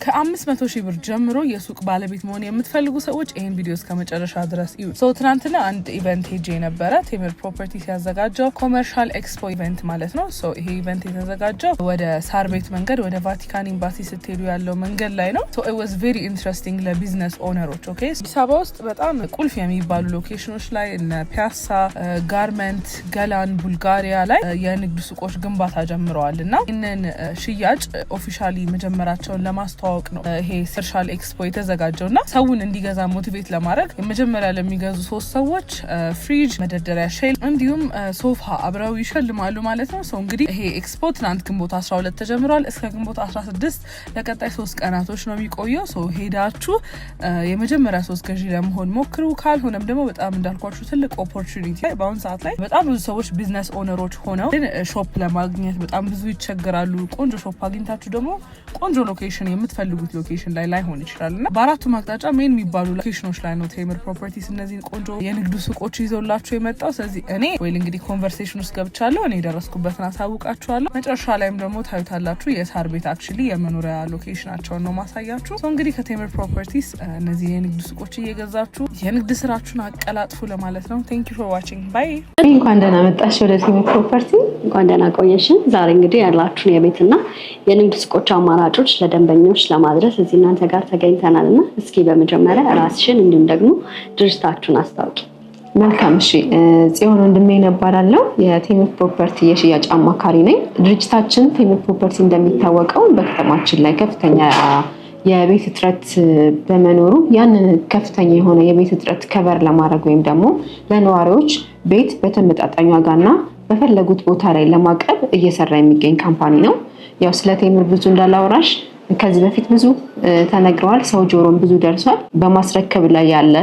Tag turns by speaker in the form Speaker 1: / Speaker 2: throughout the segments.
Speaker 1: ከ500,000 ብር ጀምሮ የሱቅ ባለቤት መሆን የምትፈልጉ ሰዎች ይሄን ቪዲዮ እስከ መጨረሻ ድረስ እዩ። ትናንትና አንድ ኢቨንት ሄጄ ነበረ። ቴምር ፕሮፐርቲስ ያዘጋጀው ኮመርሻል ኤክስፖ ኢቨንት ማለት ነው። ይሄ ኢቨንት የተዘጋጀው ወደ ሳር ቤት መንገድ ወደ ቫቲካን ኤምባሲ ስትሄዱ ያለው መንገድ ላይ ነው። it was very interesting ለቢዝነስ ኦነሮች። ኦኬ አዲስ አበባ ውስጥ በጣም ቁልፍ የሚባሉ ሎኬሽኖች ላይ እነ ፒያሳ፣ ጋርመንት፣ ገላን፣ ቡልጋሪያ ላይ የንግድ ሱቆች ግንባታ ጀምረዋል እና ይህንን ሽያጭ ኦፊሻሊ መጀመራቸውን ለማስተዋወቅ ነው ይሄ ኮመርሻል ኤክስፖ የተዘጋጀው እና ሰውን እንዲገዛ ሞቲቬት ለማድረግ የመጀመሪያ ለሚገዙ 3 ሰዎች ፍሪጅ፣ መደርደሪያ ሼል እንዲሁም ሶፋ አብረው ይሸልማሉ ማለት ነው። እንግዲህ ይሄ ኤክስፖ ትናንት ግንቦት 12 ተጀምሯል እስከ ግንቦት 16 ለቀጣይ 3 ቀናቶች ነው የሚቆየው። ሄዳችሁ የመጀመሪያ 3 ገዢ ለመሆን ሞክሩ። ካልሆነም ደግሞ በጣም እንዳልኳችሁ ትልቅ ኦፖርቹኒቲ በአሁን ሰዓት ላይ በጣም ብዙ ሰዎች ቢዝነስ ኦነሮች ሆነው ግን ሾፕ ለማግኘት በጣም ብዙ ይቸገራሉ። ቆንጆ ሾፕ አግኝታችሁ ደግሞ ቆንጆ ሎኬሽን የምትፈልጉት ሎኬሽን ላይ ላይሆን ይችላል እና በአራቱ አቅጣጫ ሜን የሚባሉ ሎኬሽኖች ላይ ነው ቴምር ፕሮፐርቲስ እነዚህን ቆንጆ የንግድ ሱቆች ይዘውላችሁ የመጣው። ስለዚህ እኔ እንግዲህ ኮንቨርሴሽን ውስጥ ገብቻለሁ። እኔ ደረስኩበትን አሳውቃችኋለሁ። መጨረሻ ላይም ደግሞ ታዩታላችሁ። የሳር ቤት አክቹሊ የመኖሪያ ሎኬሽናቸውን ነው ማሳያችሁ። እንግዲህ ከቴምር ፕሮፐርቲስ እነዚህ የንግድ ሱቆች እየገዛችሁ የንግድ ስራችሁን አቀላጥፉ ለማለት ነው። ቴንክ ዩ ፎር ዋቺንግ ባይ።
Speaker 2: እንኳን ደህና መጣሽ ወደ ቴምር ፕሮፐርቲ።
Speaker 3: እንኳን ደህና ቆየሽን። ዛሬ እንግዲህ ያላችሁን የቤትና የንግድ ሱቆች አማራጮች ለደንበኞች ለማድረስ እዚህ እናንተ ጋር ተገኝተናልና እስኪ በመጀመሪያ ራስሽን እንዲሁም ደግሞ ድርጅታችሁን አስታውቂ።
Speaker 2: መልካም እሺ። ጽዮን ወንድሜ እባላለሁ። የቴምር ፕሮፐርቲ የሽያጭ አማካሪ ነኝ። ድርጅታችን ቴምር ፕሮፐርቲ እንደሚታወቀው በከተማችን ላይ ከፍተኛ የቤት እጥረት በመኖሩ ያንን ከፍተኛ የሆነ የቤት እጥረት ከቨር ለማድረግ ወይም ደግሞ ለነዋሪዎች ቤት በተመጣጣኝ ዋጋና በፈለጉት ቦታ ላይ ለማቅረብ እየሰራ የሚገኝ ካምፓኒ ነው። ያው ስለ ቴምር ብዙ እንዳላወራሽ ከዚህ በፊት ብዙ ተነግረዋል። ሰው ጆሮም ብዙ ደርሷል። በማስረከብ ላይ ያለ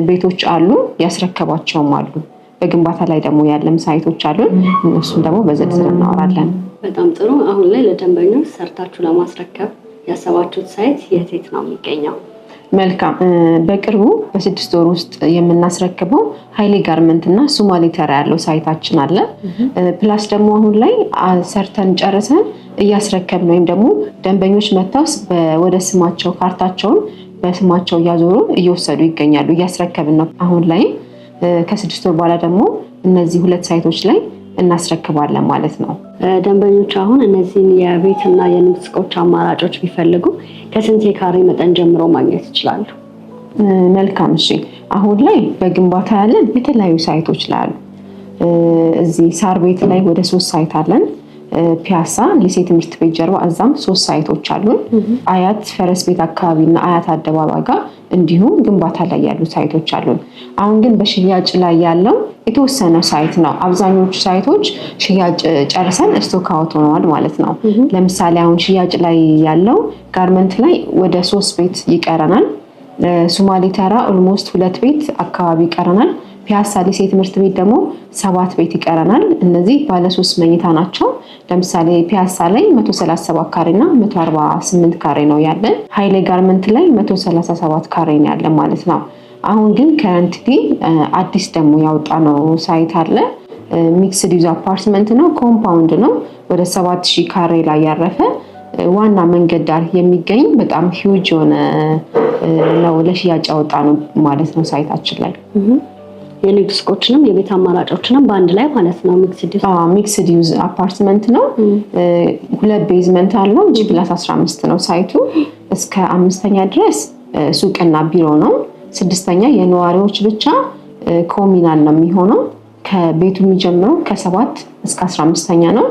Speaker 2: ቤቶች አሉ፣ ያስረከባቸውም አሉ። በግንባታ ላይ ደግሞ ያለም ሳይቶች አሉ። እነሱን ደግሞ በዝርዝር እናወራለን።
Speaker 3: በጣም ጥሩ። አሁን ላይ ለደንበኞች ሰርታችሁ ለማስረከብ ያሰባችሁት ሳይት የት ነው የሚገኘው?
Speaker 2: መልካም። በቅርቡ በ6 ወር ውስጥ የምናስረክበው ኃይሌ ጋርመንት እና ሶማሌ ተራ ያለው ሳይታችን አለ። ፕላስ ደግሞ አሁን ላይ ሰርተን ጨርሰን እያስረከብን ወይም ደግሞ ደንበኞች መጥተው ወደ ስማቸው ካርታቸውን በስማቸው እያዞሩ እየወሰዱ ይገኛሉ። እያስረከብን ነው አሁን ላይ። ከ6 ወር በኋላ ደግሞ እነዚህ 2 ሳይቶች ላይ እናስረክባለን ማለት ነው።
Speaker 3: ደንበኞች አሁን እነዚህን የቤትና የንግድ ሱቆች አማራጮች ቢፈልጉ ከስንት ካሬ መጠን ጀምሮ ማግኘት ይችላሉ?
Speaker 2: መልካም እሺ። አሁን ላይ በግንባታ ያለን የተለያዩ ሳይቶች ላይ አሉ። እዚህ ሳር ቤት ላይ ወደ 3 ሳይት አለን። ፒያሳ ሊሴ ትምህርት ቤት ጀርባ እዛም 3 ሳይቶች አሉን። አያት ፈረስ ቤት አካባቢና አያት አደባባይ ጋር እንዲሁም ግንባታ ላይ ያሉ ሳይቶች አሉን። አሁን ግን በሽያጭ ላይ ያለው የተወሰነ ሳይት ነው። አብዛኞቹ ሳይቶች ሽያጭ ጨርሰን ስቶክ አውት ሆነዋል ማለት ነው። ለምሳሌ አሁን ሽያጭ ላይ ያለው ጋርመንት ላይ ወደ 3 ቤት ይቀረናል። ሶማሌ ተራ ኦልሞስት 2 ቤት አካባቢ ይቀረናል። ፒያሳ ሊሴ ትምህርት ቤት ደግሞ 7 ቤት ይቀረናል። እነዚህ ባለ 3 መኝታ ናቸው። ለምሳሌ ፒያሳ ላይ 137 ካሬና 148 ካሬ ነው ያለን። ኃይሌ ጋርመንት ላይ 137 ካሬ ነው ያለን ማለት ነው። አሁን ግን ከረንትሊ አዲስ ደግሞ ያወጣነው ሳይት አለ። ሚክስድ ዩዝ አፓርትመንት ነው፣ ኮምፓውንድ ነው። ወደ 7000 ካሬ ላይ ያረፈ ዋና መንገድ ዳር የሚገኝ በጣም ሂውጅ የሆነ ነው። ለሽያጭ ያወጣነው ማለት ነው ሳይታችን ላይ
Speaker 3: የንግድ ሱቆችንም የቤት አማራጮችንም በአንድ ላይ ማለት ነው።
Speaker 2: ሚክስድ ዩዝ አፓርትመንት ነው። 2 ቤዝመንት አለው። G+15 ነው ሳይቱ። እስከ 5ኛ ድረስ ሱቅና ቢሮ ነው። 6ኛ የነዋሪዎች ብቻ ኮሚናል ነው የሚሆነው። ከቤቱ የሚጀምረው ከ7 እስከ 15ኛ ነው።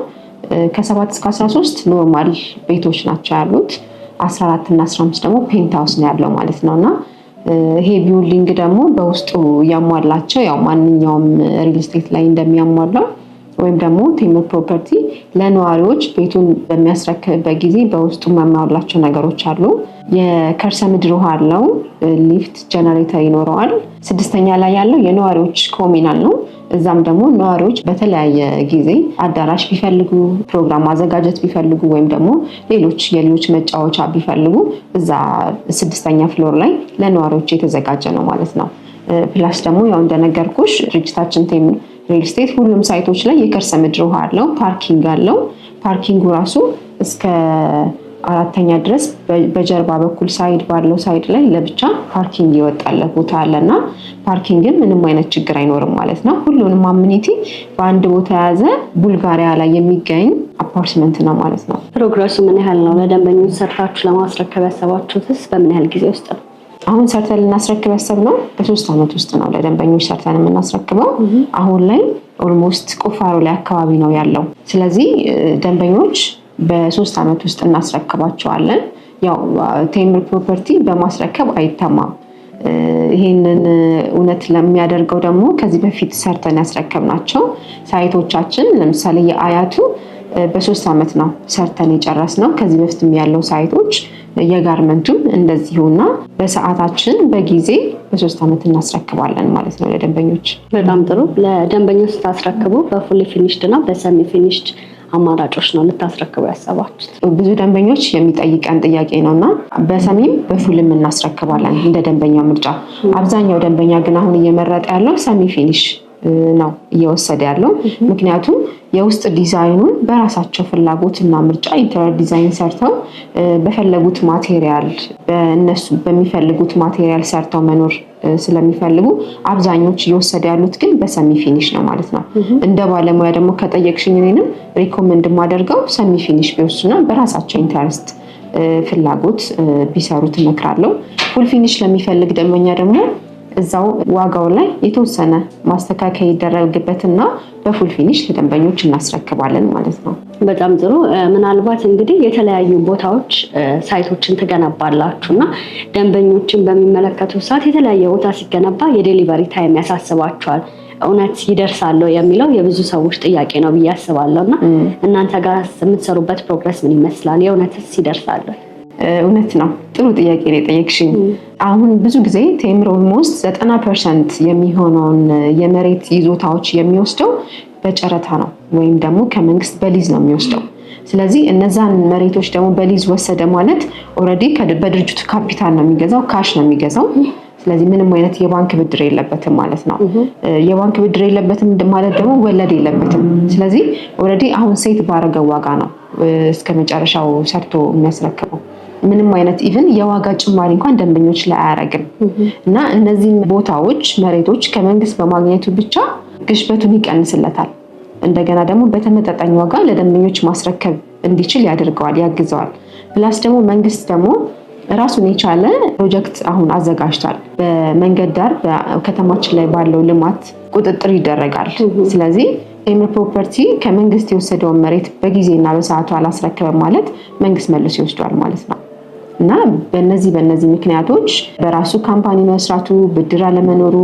Speaker 2: ከ7 እስከ 13 ኖርማል ቤቶች ናቸው ያሉት። 14 እና 15 ደግሞ ፔንትሃውስ ነው ያለው ማለት ነውና ይሄ ቢልዲንግ ደግሞ በውስጡ ያሟላቸው ያው ማንኛውም ሪል ስቴት ላይ እንደሚያሟላው ወይም ደግሞ ቴምር ፕሮፐርቲ ለነዋሪዎች ቤቱን በሚያስረክብበት ጊዜ በውስጡ የሚያሟላቸው ነገሮች አሉ። የከርሰ ምድር ውሃ አለው፣ ሊፍት፣ ጀነሬተር ይኖረዋል። 6ኛ ላይ ያለው የነዋሪዎች ኮሚናል ነው። እዛም ደግሞ ነዋሪዎች በተለያየ ጊዜ አዳራሽ ቢፈልጉ፣ ፕሮግራም ማዘጋጀት ቢፈልጉ ወይም ደግሞ ሌሎች የልጆች መጫወቻ ቢፈልጉ እዛ 6ኛ ፍሎር ላይ ለነዋሪዎች የተዘጋጀ ነው ማለት ነው። ፕላስ ደግሞ ያው እንደነገርኩሽ ድርጅታችን ቴምር ሪል ስቴት ሁሉም ሳይቶች ላይ የከርሰ ምድር ውሃ አለው፣ ፓርኪንግ አለው። ፓርኪንጉ ራሱ እስከ 4ኛ ድረስ በጀርባ በኩል ሳይድ ባለው ሳይድ ላይ ለብቻ ፓርኪንግ ይወጣለት ቦታ አለና ፓርኪንግን ምንም አይነት ችግር አይኖርም ማለት ነው። ሁሉንም አሚኒቲ በአንድ ቦታ የያዘ ቡልጋሪያ ላይ የሚገኝ አፓርትመንት ነው ማለት ነው።
Speaker 3: ፕሮግረሱ ምን ያህል ነው? ለደንበኞች ሰርታችሁ ለማስረከብ ያሰባችሁትስ በምን ያህል ጊዜ ውስጥ ነው?
Speaker 2: አሁን ሰርተን ልናስረክብ ያሰብነው በ3 ዓመት ውስጥ ነው ለደንበኞች ሰርተን የምናስረክበው። አሁን ላይ ኦልሞስት ቁፋሮ ላይ አካባቢ ነው ያለው። ስለዚህ ደንበኞች በ3 ዓመት ውስጥ እናስረክባቸዋለን። ያው ቴምር ፕሮፐርቲ በማስረከብ አይተማም። ይሄንን እውነት ለሚያደርገው ደግሞ ከዚህ በፊት ሰርተን ያስረከብናቸው ሳይቶቻችን ለምሳሌ የአያቱ በ3 ዓመት ነው ሰርተን የጨረስነው። ከዚህ በፊትም ያለው ሳይቶች የጋርመንቱም እንደዚሁና በሰዓታችን በጊዜ በ3 ዓመት እናስረክባለን ማለት ነው ለደንበኞች።
Speaker 3: በጣም ጥሩ። ለደንበኞች ስታስረክቡ በፉሊ ፊኒሽድ እና በሰሚ ፊኒሽድ አማራጮች ነው ልታስረክቡ ያሰባችሁት?
Speaker 2: ብዙ ደንበኞች የሚጠይቀን ጥያቄ ነውና በሰሚም በፉልም እናስረክባለን እንደ ደንበኛው ምርጫ። አብዛኛው ደንበኛ ግን አሁን እየመረጠ ያለው ሰሚ ፊኒሽ ነው እየወሰደ ያለው። ምክንያቱም የውስጥ ዲዛይኑን በራሳቸው ፍላጎትና ምርጫ ኢንተሪየር ዲዛይን ሰርተው በፈለጉት ማቴሪያል በእነሱ በሚፈልጉት ማቴሪያል ሰርተው መኖር ስለሚፈልጉ አብዛኞቹ እየወሰደ ያሉት ግን በሰሚ ፊኒሽ ነው ማለት ነው። እንደ ባለሙያ ደግሞ ከጠየቅሽኝ እኔንም ሪኮመንድ የማደርገው ሰሚ ፊኒሽ ቢወስዱና በራሳቸው ኢንተረስት ፍላጎት ቢሰሩት እመክራለሁ። ፉል ፊኒሽ ለሚፈልግ ደንበኛ ደግሞ እዛው ዋጋው ላይ የተወሰነ ማስተካከያ ይደረግበትና በፉል ፊኒሽ ለደንበኞች እናስረክባለን ማለት ነው።
Speaker 3: በጣም ጥሩ። ምናልባት እንግዲህ የተለያዩ ቦታዎች ሳይቶችን ትገነባላችሁና ደንበኞችን በሚመለከቱ ሰዓት የተለያየ ቦታ ሲገነባ የዴሊቨሪ ታይም ያሳስባቸዋል። እውነት ይደርሳል የሚለው የብዙ ሰዎች ጥያቄ ነው ብዬ አስባለሁና እናንተ ጋር የምትሰሩበት ፕሮግረስ ምን ይመስላል? የእውነትስ ይደርሳል?
Speaker 2: እውነት ነው። ጥሩ ጥያቄ ነው የጠየቅሽኝ። አሁን ብዙ ጊዜ ቴምር ኦልሞስት 90% የሚሆነውን የመሬት ይዞታዎች የሚወስደው በጨረታ ነው ወይም ደግሞ ከመንግስት በሊዝ ነው የሚወስደው። ስለዚህ እነዛን መሬቶች ደግሞ በሊዝ ወሰደ ማለት ኦልሬዲ በድርጅቱ ካፒታል ነው የሚገዛው፣ ካሽ ነው የሚገዛው። ስለዚህ ምንም አይነት የባንክ ብድር የለበትም ማለት ነው። የባንክ ብድር የለበትም ማለት ደግሞ ወለድ የለበትም። ስለዚህ ኦልሬዲ አሁን ሴት ባረገው ዋጋ ነው እስከ መጨረሻው ሰርቶ የሚያስረክበው። ምንም አይነት ኢቭን የዋጋ ጭማሪ እንኳን ደንበኞች ላይ አያረግም እና እነዚህ ቦታዎች መሬቶች ከመንግስት በማግኘቱ ብቻ ግሽበቱን ይቀንስለታል። እንደገና ደግሞ በተመጣጣኝ ዋጋ ለደንበኞች ማስረከብ እንዲችል ያደርገዋል፣ ያግዘዋል። ፕላስ ደግሞ መንግስት ደግሞ ራሱን የቻለ ፕሮጀክት አሁን አዘጋጅቷል። በመንገድ ዳር በከተማችን ላይ ባለው ልማት ቁጥጥር ይደረጋል። ስለዚህ ቴምር ፕሮፐርቲ ከመንግስት የወሰደውን መሬት በጊዜና በሰዓቱ አላስረከበም ማለት መንግስት መልሶ ይወስደዋል ማለት ነው እና በእነዚህ ምክንያቶች በራሱ ካምፓኒ መስራቱ፣ ብድር አለመኖሩ፣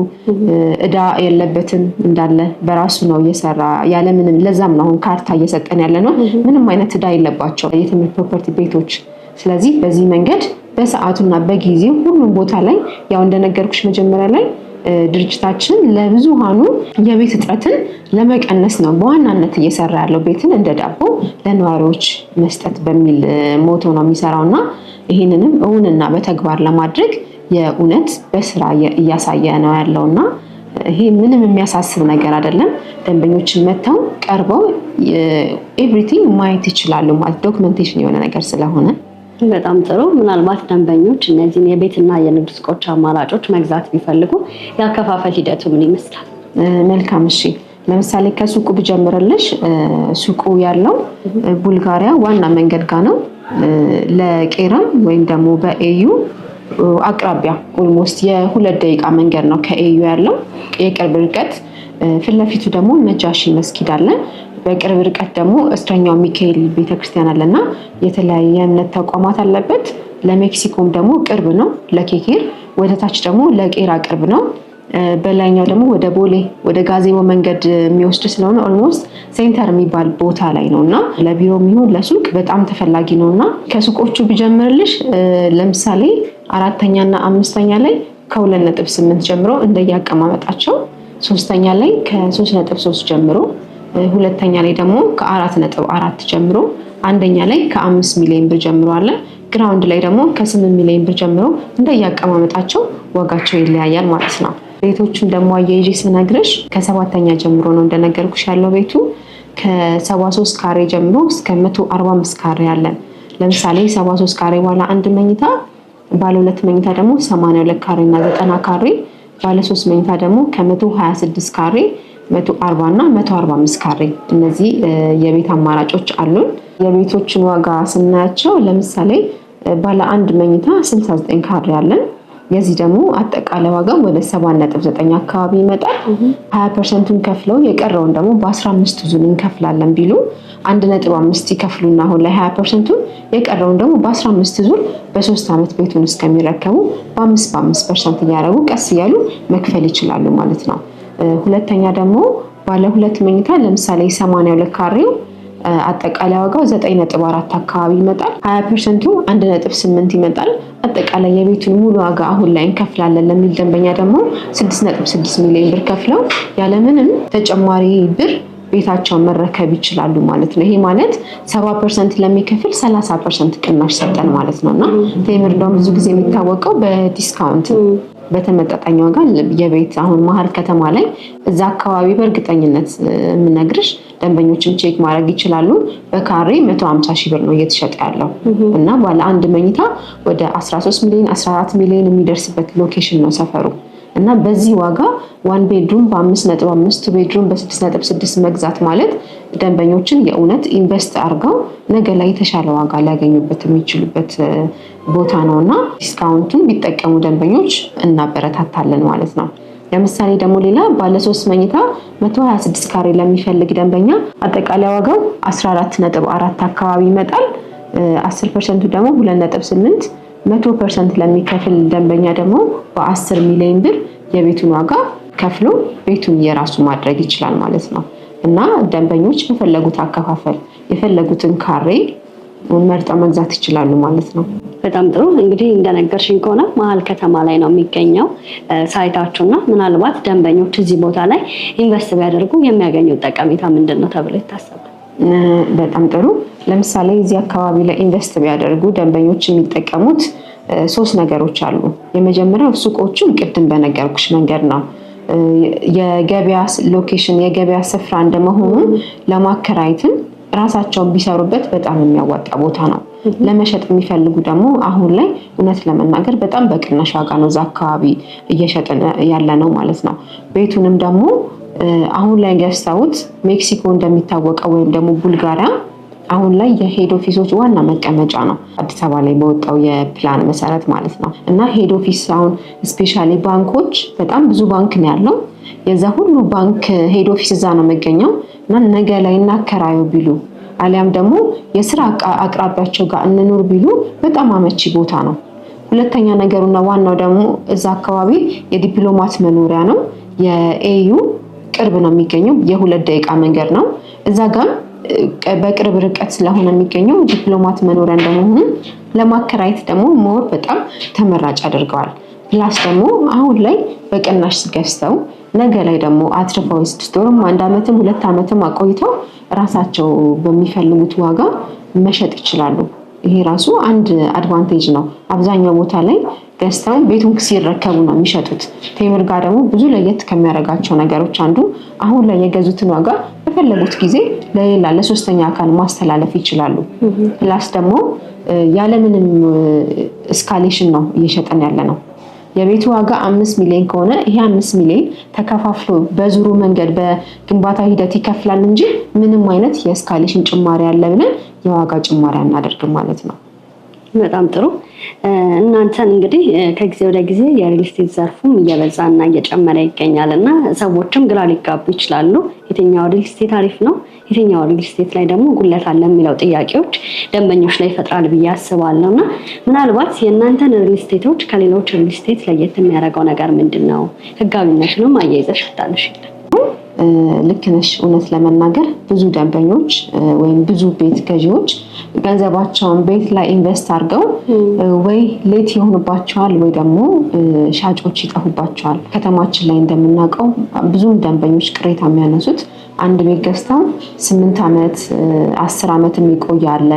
Speaker 2: እዳ የለበትም እንዳለ በራሱ ነው እየሰራ ያለምንም። ለዛም ነው አሁን ካርታ እየሰጠን ያለ ነው። ምንም አይነት እዳ የለባቸው የቴምር ፕሮፐርቲ ቤቶች። ስለዚህ በዚህ መንገድ በሰዓቱና በጊዜው ሁሉም ቦታ ላይ ያው እንደነገርኩሽ መጀመሪያ ላይ ድርጅታችን ለብዙሃኑ የቤት እጥረትን ለመቀነስ ነው በዋናነት እየሰራ ያለው። ቤትን እንደ ዳቦ ለነዋሪዎች መስጠት በሚል ሞቶ ነው የሚሰራውና ይህንንም እውንና በተግባር ለማድረግ የእውነት በስራ እያሳየ ነው ያለውና ይሄ ምንም የሚያሳስብ ነገር አይደለም። ደንበኞችን መተው ቀርበው ኤቭሪቲንግ ማየት ይችላሉ ማለት ዶክመንቴሽን የሆነ ነገር ስለሆነ
Speaker 3: በጣም ጥሩ። ምናልባት ደንበኞች እነዚህን የቤትና የንግድ ሱቆች አማራጮች መግዛት ቢፈልጉ ያከፋፈል ሂደቱ ምን ይመስላል?
Speaker 2: መልካም። እሺ፣ ለምሳሌ ከሱቁ ብጀምርልሽ ሱቁ ያለው ቡልጋሪያ ዋና መንገድ ጋር ነው። ለቄራም ወይም ደግሞ በኤዩ አቅራቢያ ኦልሞስት የ2 ደቂቃ መንገድ ነው ከኤዩ ያለው የቅርብ ርቀት። ፊት ለፊቱ ደግሞ ነጃሺ መስጊድ አለ። በቅርብ ርቀት ደግሞ እስረኛው ሚካኤል ቤተክርስቲያን አለና የተለያየ የእምነት ተቋማት አለበት። ለሜክሲኮም ደግሞ ቅርብ ነው ለኬኬር። ወደታች ደግሞ ለቄራ ቅርብ ነው። በላይኛው ደግሞ ወደ ቦሌ ወደ ጋዜቦ መንገድ የሚወስድ ስለሆነ ኦልሞስት ሴንተር የሚባል ቦታ ላይ ነውና ለቢሮ የሚሆን ለሱቅ በጣም ተፈላጊ ነውና ከሱቆቹ ብጀምርልሽ ለምሳሌ 4ኛ እና 5ኛ ላይ ከ2.8 ጀምሮ እንደያቀማመጣቸው፣ 3ኛ ላይ ከ3.3 ጀምሮ፣ 2ኛ ላይ ደግሞ ከ4.4 ጀምሮ፣ 1ኛ ላይ ከ5 ሚሊዮን ብር ጀምሮ አለ። ግራውንድ ላይ ደግሞ ከ8 ሚሊዮን ብር ጀምሮ እንደያቀማመጣቸው ዋጋቸው ይለያያል ማለት ነው። ቤቶቹን ደግሞ አያይዤ ስነግርሽ ከ7ኛ ጀምሮ ነው እንደነገርኩሽ ያለው ቤቱ ከ73 ካሬ ጀምሮ እስከ 145 ካሬ ያለን። ለምሳሌ 73 ካሬ ባለ አንድ መኝታ፣ ባለ ሁለት መኝታ ደግሞ 82 ካሬ እና 90 ካሬ፣ ባለ 3 መኝታ ደግሞ ከ126 ካሬ 140 እና 145 ካሬ እነዚህ የቤት አማራጮች አሉን። የቤቶችን ዋጋ ስናያቸው ለምሳሌ ባለ አንድ መኝታ 69 ካሬ አለን። የዚህ ደግሞ አጠቃላይ ዋጋው ወደ 7.9 አካባቢ ይመጣል። 20%ን ከፍለው የቀረውን ደግሞ በ15 ዙር እንከፍላለን ቢሉ 1.5 ይከፍሉና አሁን ላይ 20%ን የቀረውን ደግሞ በ15 ዙር በ3 ዓመት ቤቱን እስከሚረከቡ በ5% እያደረጉ ቀስ እያሉ መክፈል ይችላሉ ማለት ነው። ሁለተኛ ደግሞ ባለ ሁለት መኝታ ለምሳሌ 82 ካሬው አጠቃላይ ዋጋው 9.4 አካባቢ ይመጣል። 20%ቱ 1.8 ይመጣል። አጠቃላይ የቤቱን ሙሉ ዋጋ አሁን ላይ እንከፍላለን ለሚል ደንበኛ ደግሞ 6.6 ሚሊዮን ብር ከፍለው ያለምንም ተጨማሪ ብር ቤታቸውን መረከብ ይችላሉ ማለት ነው። ይሄ ማለት 70% ለሚከፍል 30% ቅናሽ ሰጠን ማለት ነውና ቴምር ደግሞ ብዙ ጊዜ የሚታወቀው በዲስካውንት በተመጣጣኝ ዋጋ የቤት አሁን መሀል ከተማ ላይ እዛ አካባቢ በእርግጠኝነት የምነግርሽ ደንበኞችም ቼክ ማድረግ ይችላሉ። በካሬ 150 ሺህ ብር ነው እየተሸጠ ያለው እና ባለ አንድ መኝታ ወደ 13 ሚሊዮን 14 ሚሊዮን የሚደርስበት ሎኬሽን ነው ሰፈሩ እና በዚህ ዋጋ ዋን ቤድሩም በ5.5 ቤድሩም በ6.6 መግዛት ማለት ደንበኞችን የእውነት ኢንቨስት አድርገው ነገ ላይ የተሻለ ዋጋ ሊያገኙበት የሚችሉበት ቦታ ነውና ዲስካውንቱን ቢጠቀሙ ደንበኞች እናበረታታለን ማለት ነው። ለምሳሌ ደግሞ ሌላ ባለ 3 መኝታ 126 ካሬ ለሚፈልግ ደንበኛ አጠቃላይ ዋጋው 14.4 አካባቢ ይመጣል። 10%ቱ ደግሞ 2.8 100% ለሚከፍል ደንበኛ ደግሞ በ10 ሚሊዮን ብር የቤቱን ዋጋ ከፍሎ ቤቱን የራሱ ማድረግ ይችላል ማለት ነው እና ደንበኞች በፈለጉት አከፋፈል የፈለጉትን ካሬ መርጠው መግዛት ይችላሉ ማለት ነው።
Speaker 3: በጣም ጥሩ። እንግዲህ እንደነገርሽኝ ከሆነ መሀል ከተማ ላይ ነው የሚገኘው ሳይታችሁና ምናልባት ደንበኞች እዚህ ቦታ ላይ ኢንቨስት ቢያደርጉ የሚያገኙት ጠቀሜታ ምንድን ነው ተብሎ ይታሰባል?
Speaker 2: በጣም ጥሩ። ለምሳሌ እዚህ አካባቢ ላይ ኢንቨስት ቢያደርጉ ደንበኞች የሚጠቀሙት 3 ነገሮች አሉ። የመጀመሪያው ሱቆቹን ቅድም በነገርኩሽ መንገድ ነው። የገበያ ሎኬሽን የገበያ ስፍራ እንደመሆኑ ለማከራየትም ራሳቸውን ቢሰሩበት በጣም የሚያዋጣ ቦታ ነው። ለመሸጥ የሚፈልጉ ደግሞ አሁን ላይ እውነት ለመናገር በጣም በቅናሽ ዋጋ ነው እዛ አካባቢ እየሸጥን ያለ ነው ማለት ነው። ቤቱንም ደግሞ አሁን ላይ ገዝተውት ሜክሲኮ እንደሚታወቀው ወይም ደግሞ ቡልጋሪያ አሁን ላይ የሄድ ኦፊሶች ዋና መቀመጫ ነው አዲስ አበባ ላይ በወጣው የፕላን መሰረት ማለት ነው እና ሄድ ኦፊስ አሁን ስፔሻሊ ባንኮች በጣም ብዙ ባንክ ነው ያለው። የዛ ሁሉ ባንክ ሄድ ኦፊስ እዛ ነው የሚገኘው እና ነገ ላይ እናከራዩ ቢሉ አሊያም ደግሞ የስራ አቅራቢያቸው ጋር እንኑር ቢሉ በጣም አመቺ ቦታ ነው። ሁለተኛ ነገሩና ዋናው ደግሞ እዛ አካባቢ የዲፕሎማት መኖሪያ ነው። የኤዩ ቅርብ ነው የሚገኘው፣ የ2 ደቂቃ መንገድ ነው። እዛ ጋር በቅርብ ርቀት ስለሆነ የሚገኘው ዲፕሎማት መኖሪያ እንደመሆኑ ለማከራየት ደግሞ ሞር በጣም ተመራጭ አድርገዋል። ፕላስ ደግሞ አሁን ላይ በቅናሽ ገዝተው ነገ ላይ ደግሞ አትርፈው 6 ወርም 1 ዓመትም 2 ዓመትም አቆይተው ራሳቸው በሚፈልጉት ዋጋ መሸጥ ይችላሉ። ይሄ ራሱ አንድ አድቫንቴጅ ነው። አብዛኛው ቦታ ላይ ገዝተው ቤቱን ሲረከቡ ነው የሚሸጡት። ቴምር ጋር ደግሞ ብዙ ለየት ከሚያደርጋቸው ነገሮች አንዱ አሁን ላይ የገዙትን ዋጋ በፈለጉት ጊዜ ለሌላ ለሶስተኛ አካል ማስተላለፍ ይችላሉ። ፕላስ ደግሞ ያለምንም እስካሌሽን ነው እየሸጠን ያለ ነው። የቤቱ ዋጋ 5 ሚሊዮን ከሆነ ይሄ 5 ሚሊዮን ተከፋፍሎ በዙሩ መንገድ በግንባታ ሂደት ይከፍላል እንጂ ምንም አይነት የእስካሌሽን ጭማሪ ያለ ብለን የዋጋ ጭማሪ አናደርግም ማለት ነው።
Speaker 3: በጣም ጥሩ። እናንተን እንግዲህ ከጊዜ ወደ ጊዜ የሪል ስቴት ዘርፉም እየበዛና እየጨመረ ይገኛል እና ሰዎችም ግራ ሊጋቡ ይችላሉ። የትኛው ሪል ስቴት አሪፍ ነው፣ የትኛው ሪል ስቴት ላይ ደግሞ ጉድለት አለ የሚለው ጥያቄዎች ደንበኞች ላይ ይፈጥራል ብዬ አስባለሁ እና ምናልባት የእናንተን ሪል ስቴቶች ከሌሎች ሪል ስቴት ለየት የሚያደርገው ነገር ምንድን ነው? ህጋዊነቱንም አያይዘሽ ታነሺልን።
Speaker 2: ልክ ነሽ። እውነት ለመናገር ብዙ ደንበኞች ወይም ብዙ ቤት ገዢዎች ገንዘባቸውን ቤት ላይ ኢንቨስት አድርገው ወይ ሌት ይሆንባቸዋል ወይ ደግሞ ሻጮች ይጠፉባቸዋል። ከተማችን ላይ እንደምናውቀው ብዙ ደንበኞች ቅሬታ የሚያነሱት አንድ ቤት ገዝተው 8 ዓመት 10 ዓመት የሚቆያለ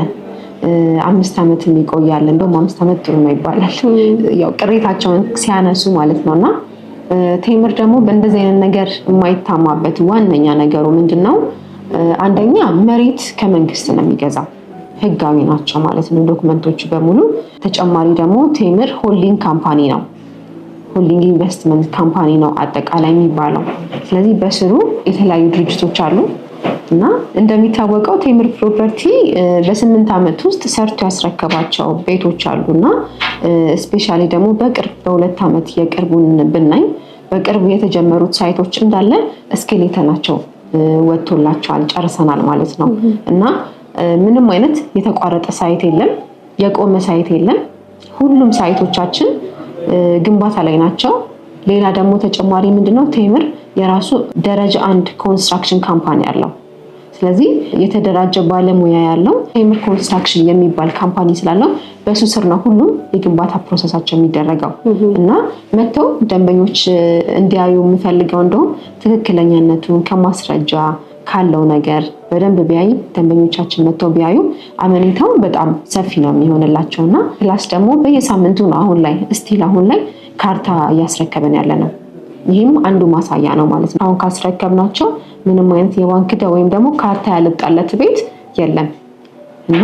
Speaker 2: 5 ዓመት የሚቆያለ እንደውም 5 ዓመት ጥሩ ነው ይባላል። ያው ቅሬታቸውን ሲያነሱ ማለት ነውና ቴምር ደግሞ በእንደዚህ አይነት ነገር የማይታማበት ዋነኛ ነገሩ ምንድነው? አንደኛ መሬት ከመንግስት ነው የሚገዛው። ህጋዊ ናቸው ማለት ነው ዶክመንቶቹ በሙሉ። ተጨማሪ ደግሞ ቴምር ሆልዲንግ ካምፓኒ ነው፣ ሆልዲንግ ኢንቨስትመንት ካምፓኒ ነው አጠቃላይ የሚባለው። ስለዚህ በስሩ የተለያዩ ድርጅቶች አሉ እና እንደሚታወቀው ቴምር ፕሮፐርቲ በ8 ዓመት ውስጥ ሰርቶ ያስረከባቸው ቤቶች አሉና ስፔሻሊ ደግሞ በቅርብ በ2 ዓመት የቅርቡን ብናይ በቅርቡ የተጀመሩት ሳይቶች እንዳለ እስኬሌተናቸው ወጥቶላቸዋል፣ ጨርሰናል ማለት ነው። እና ምንም አይነት የተቋረጠ ሳይት የለም፣ የቆመ ሳይት የለም። ሁሉም ሳይቶቻችን ግንባታ ላይ ናቸው። ሌላ ደግሞ ተጨማሪ ምንድነው ቴምር የራሱ ደረጃ 1 ኮንስትራክሽን ካምፓኒ አለው። ስለዚህ የተደራጀ ባለሙያ ያለው ቴምር ኮንስትራክሽን የሚባል ካምፓኒ ስላለው በሱ ስር ነው ሁሉም የግንባታ ፕሮሰሳቸው የሚደረገው። እና መተው ደንበኞች እንዲያዩ የምፈልገው እንደውም ትክክለኛነቱን ከማስረጃ ካለው ነገር በደንብ ቢያይ ደንበኞቻችን መተው ቢያዩ አመኔታው በጣም ሰፊ ነው የሚሆንላቸውና ፕላስ ደግሞ በየሳምንቱ ነው አሁን ላይ ካርታ እያስረከበን ያለ ነው። ይህም አንዱ ማሳያ ነው ማለት ነው። አሁን ካስረከብናቸው ምንም አይነት የባንክ ዕዳ ወይም ደግሞ ካርታ ያልጣለት ቤት የለም እና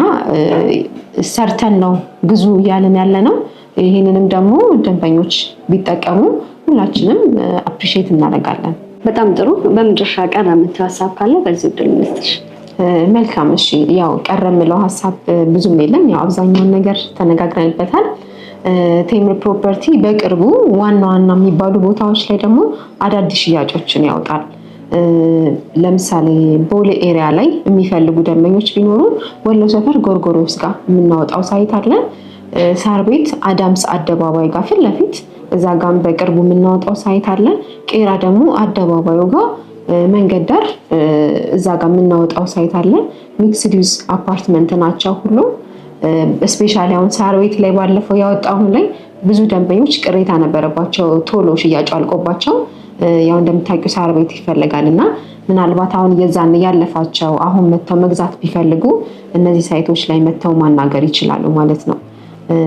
Speaker 2: ሰርተን ነው ግዙ እያልን ያለ ነው። ይህንንም ደግሞ ደንበኞች ቢጠቀሙ ሁላችንም አፕሪሺየት እናደርጋለን።
Speaker 3: በጣም ጥሩ። በመጨረሻ ቀረ የምትለው ሀሳብ ካለ በዚህ ዕድል ልስጥሽ።
Speaker 2: መልካም። እሺ፣ ያው ቀረ የምለው ሀሳብ ብዙም የለም። ያው አብዛኛውን ነገር ተነጋግረንበታል። ቴምር ፕሮፐርቲ በቅርቡ ዋና የሚባሉ ቦታዎች ላይ ደግሞ አዳዲስ ሽያጮችን ያወጣል። ለምሳሌ ቦሌ ኤሪያ ላይ የሚፈልጉ ደንበኞች ቢኖሩ ወሎ ሰፈር ጎርጎሮስ ጋር የምናወጣው ሳይት አለ። ሳር ቤት አዳምስ አደባባይ ጋር ፊት ለፊት እዛ ጋር በቅርቡ የምናወጣው ሳይት አለ። ቄራ ደግሞ አደባባዩ ጋር መንገድ ዳር እዛ ጋር የምናወጣው ሳይት አለ። ሚክስድ ዩዝ አፓርትመንት ናቸው ሁሉ። ስፔሻሊ አሁን ሳር ቤት ላይ ባለፈው ያወጣው ላይ ብዙ ደንበኞች ቅሬታ ነበረባቸው፣ ቶሎ ሽያጭ አልቆባቸው። ያው እንደምታውቂው ሳር ቤት ይፈልጋል እና ምናልባት አሁን የዛን ያለፋቸው አሁን መተው መግዛት ቢፈልጉ እነዚህ ሳይቶች ላይ መተው ማናገር ይችላሉ ማለት ነው።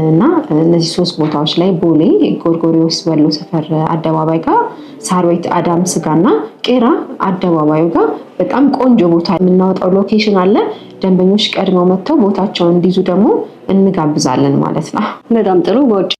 Speaker 2: እና እነዚህ 3 ቦታዎች ላይ ቦሌ ጎርጎሪዮስ ወሎ ሰፈር አደባባይ ጋር፣ ሳር ቤት አዳምስ ጋርና ቄራ አደባባዩ ጋር በጣም ቆንጆ ቦታ የምናወጣው ሎኬሽን አለ። ደንበኞች ቀድመው መተው ቦታቸውን እንዲይዙ ደግሞ እንጋብዛለን ማለት ነው።
Speaker 3: በጣም ጥሩ። በውጭ